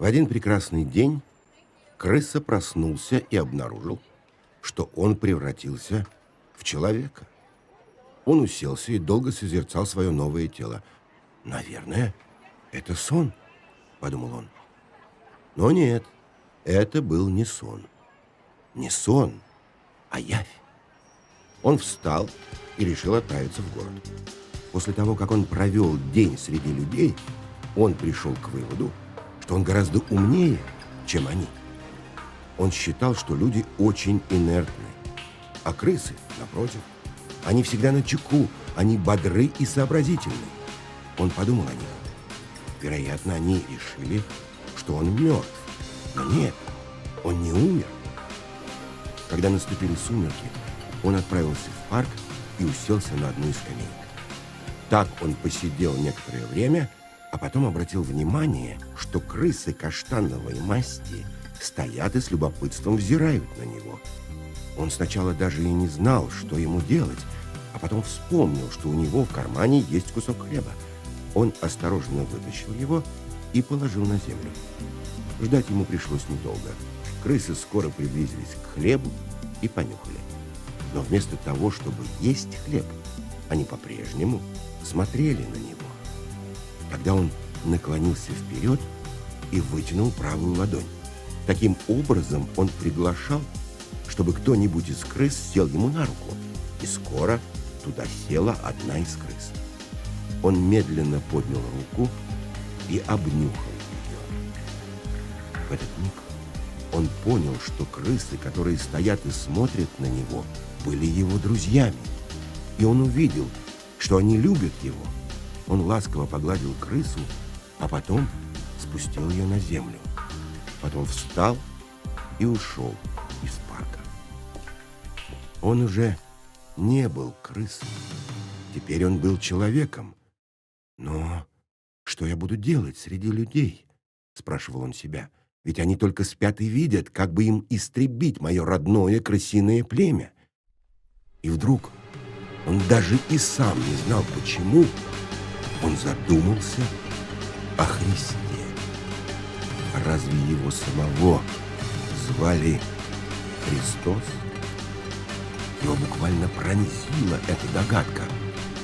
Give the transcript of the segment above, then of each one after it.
В один прекрасный день крыса проснулся и обнаружил, что он превратился в человека. Он уселся и долго созерцал свое новое тело. «Наверное, это сон», — подумал он. Но нет, это был не сон. Не сон, а явь. Он встал и решил отправиться в город. После того, как он провел день среди людей, он пришел к выводу, что он гораздо умнее, чем они. Он считал, что люди очень инертны, а крысы, напротив, они всегда начеку, они бодры и сообразительны. Он подумал о них. Вероятно, они решили, что он мертв. Но нет, он не умер. Когда наступили сумерки, он отправился в парк и уселся на одну из скамеек. Так он посидел некоторое время, а потом обратил внимание, что крысы каштановой масти стоят и с любопытством взирают на него. Он сначала даже и не знал, что ему делать, а потом вспомнил, что у него в кармане есть кусок хлеба. Он осторожно вытащил его и положил на землю. Ждать ему пришлось недолго. Крысы скоро приблизились к хлебу и понюхали. Но вместо того, чтобы есть хлеб, они по-прежнему смотрели на него. Тогда он наклонился вперед и вытянул правую ладонь. Таким образом он приглашал, чтобы кто-нибудь из крыс сел ему на руку, и скоро туда села одна из крыс. Он медленно поднял руку и обнюхал ее. В этот миг он понял, что крысы, которые стоят и смотрят на него, были его друзьями. И он увидел, что они любят его. Он ласково погладил крысу, а потом спустил ее на землю. Потом встал и ушел из парка. Он уже не был крысой. Теперь он был человеком. «Но что я буду делать среди людей?» — спрашивал он себя. «Ведь они только спят и видят, как бы им истребить мое родное крысиное племя». И вдруг он даже и сам не знал, почему он задумался о Христе. Разве его самого звали Христос? Его буквально пронзила эта догадка.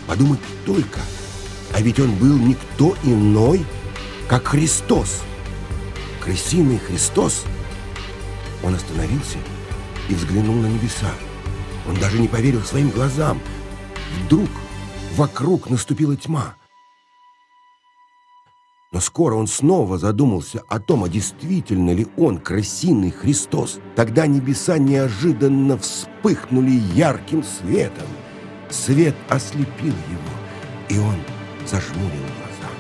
Подумать только, а ведь он был никто иной, как Христос. Крысиный Христос. Он остановился и взглянул на небеса. Он даже не поверил своим глазам. Вдруг вокруг наступила тьма. Но скоро он снова задумался о том, а действительно ли он крысиный Христос. Тогда небеса неожиданно вспыхнули ярким светом. Свет ослепил его, и он зажмурил глаза.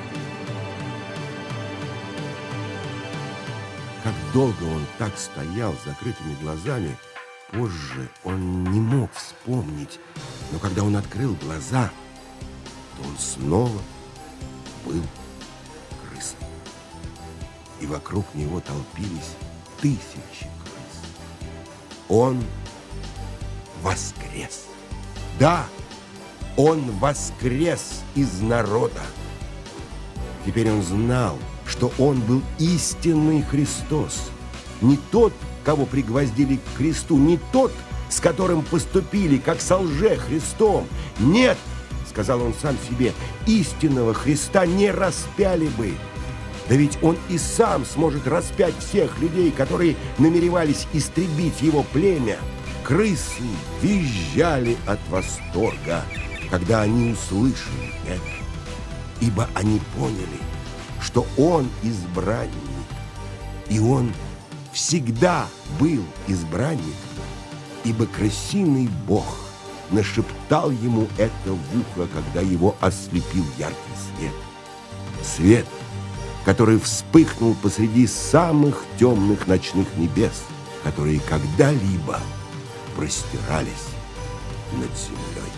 Как долго он так стоял с закрытыми глазами, позже он не мог вспомнить. Но когда он открыл глаза, то он снова был крысой. И вокруг него толпились тысячи крыс. Он воскрес. Да, он воскрес из народа. Теперь он знал, что он был истинный Христос. Не тот, кого пригвоздили к кресту, не тот, с которым поступили, как со лже-Христом. Нет, сказал он сам себе, истинного Христа не распяли бы. Да ведь он и сам сможет распять всех людей, которые намеревались истребить его племя. Крысы визжали от восторга, когда они услышали это, ибо они поняли, что он избранник, и он всегда был избранником, ибо крысиный Бог нашептал ему это в ухо, когда его ослепил яркий свет. Свет, который вспыхнул посреди самых темных ночных небес, которые когда-либо простирались над землей.